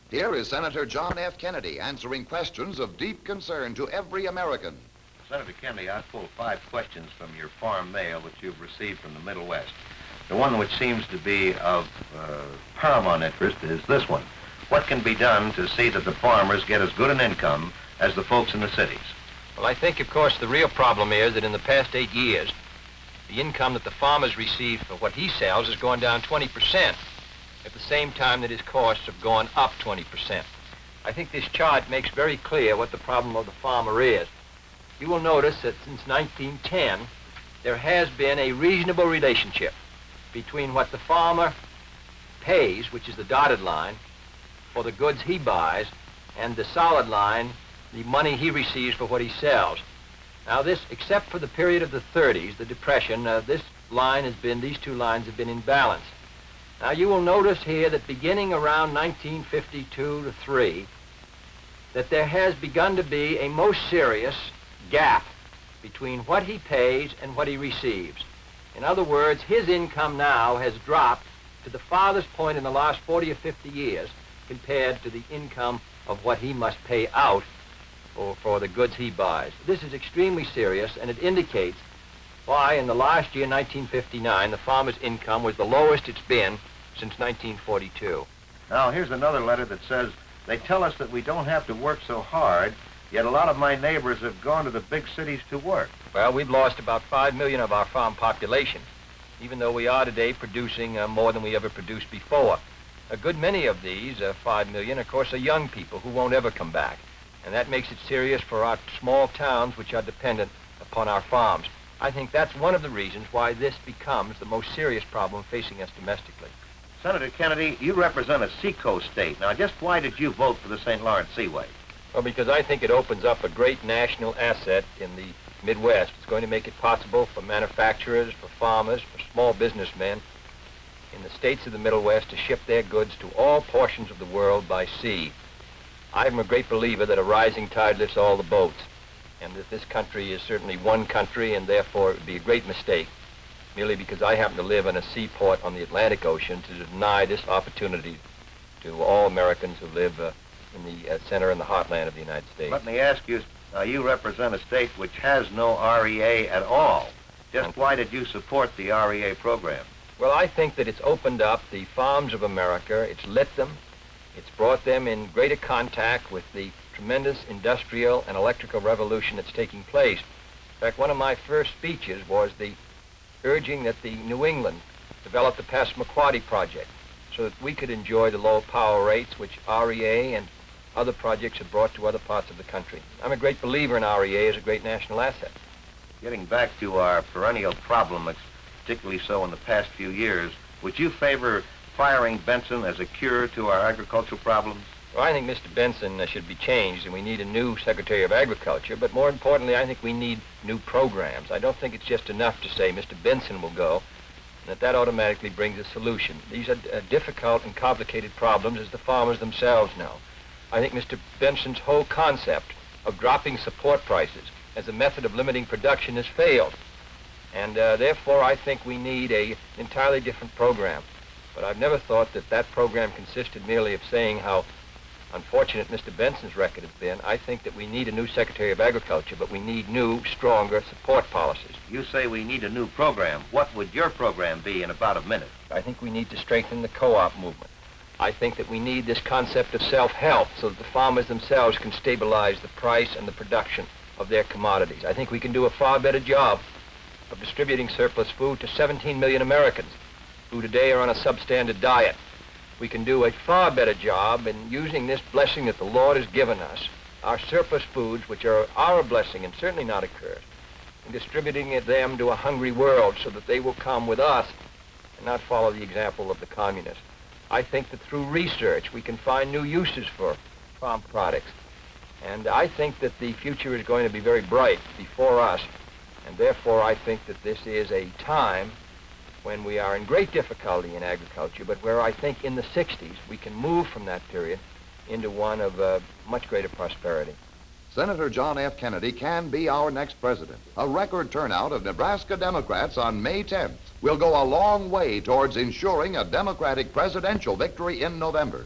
Here is Senator John F. Kennedy answering questions of deep concern to every American. Senator Kennedy, I pulled 5 questions from your farm mail that you've received from the Middle West. The one which seems to be of paramount interest is this one. What can be done to see that the farmers get as good an income as the folks in the cities? Well, I think, of course, the real problem is that in the past 8 years, the income that the farmers receive for what he sells has gone down 20%, at the same time that his costs have gone up 20%. I think this chart makes very clear what the problem of the farmer is. You will notice that since 1910, there has been a reasonable relationship between what the farmer pays, which is the dotted line, for the goods he buys, and the solid line, the money he receives for what he sells. Now this, except for the period of the 30s, the Depression, these two lines have been in balance. Now you will notice here that beginning around 1952 to 3, that there has begun to be a most serious gap between what he pays and what he receives. In other words, his income now has dropped to the farthest point in the last 40 or 50 years compared to the income of what he must pay out for the goods he buys. This is extremely serious, and it indicates why in the last year, 1959, the farmer's income was the lowest it's been since 1942. Now, here's another letter that says, they tell us that we don't have to work so hard, yet a lot of my neighbors have gone to the big cities to work. Well, we've lost about 5 million of our farm population, even though we are today producing more than we ever produced before. A good many of these, 5 million, of course, are young people who won't ever come back. And that makes it serious for our small towns which are dependent upon our farms. I think that's one of the reasons why this becomes the most serious problem facing us domestically. Senator Kennedy, you represent a seacoast state. Now, just why did you vote for the St. Lawrence Seaway? Well, because I think it opens up a great national asset in the Midwest. It's going to make it possible for manufacturers, for farmers, for small businessmen in the states of the Middle West to ship their goods to all portions of the world by sea. I'm a great believer that a rising tide lifts all the boats, and that this country is certainly one country, and therefore it would be a great mistake, merely because I happen to live in a seaport on the Atlantic Ocean, to deny this opportunity to all Americans who live in the center and the heartland of the United States. Let me ask you, you represent a state which has no REA at all. Just why did you support the REA program? Well, I think that it's opened up the farms of America, it's lit them, it's brought them in greater contact with the tremendous industrial and electrical revolution that's taking place. In fact, one of my first speeches was the urging that the New England develop the Passamaquoddy project so that we could enjoy the low power rates which REA and other projects have brought to other parts of the country. I'm a great believer in REA as a great national asset. Getting back to our perennial problem, particularly so in the past few years, would you favor firing Benson as a cure to our agricultural problems? Well, I think Mr. Benson should be changed, and we need a new Secretary of Agriculture, but more importantly, I think we need new programs. I don't think it's just enough to say Mr. Benson will go, and that automatically brings a solution. These are difficult and complicated problems, as the farmers themselves know. I think Mr. Benson's whole concept of dropping support prices as a method of limiting production has failed. And therefore, I think we need an entirely different program. But I've never thought that that program consisted merely of saying how unfortunate Mr. Benson's record has been. I think that we need a new Secretary of Agriculture, but we need new, stronger support policies. You say we need a new program. What would your program be in about a minute? I think we need to strengthen the co-op movement. I think that we need this concept of self-help so that the farmers themselves can stabilize the price and the production of their commodities. I think we can do a far better job of distributing surplus food to 17 million Americans who today are on a substandard diet. We can do a far better job in using this blessing that the Lord has given us, our surplus foods, which are our blessing and certainly not a curse, and distributing them to a hungry world so that they will come with us and not follow the example of the communists. I think that through research we can find new uses for farm products. And I think that the future is going to be very bright before us. And therefore I think that this is a time when we are in great difficulty in agriculture, but where I think in the 60s we can move from that period into one of much greater prosperity. Senator John F. Kennedy can be our next president. A record turnout of Nebraska Democrats on May 10th will go a long way towards ensuring a Democratic presidential victory in November.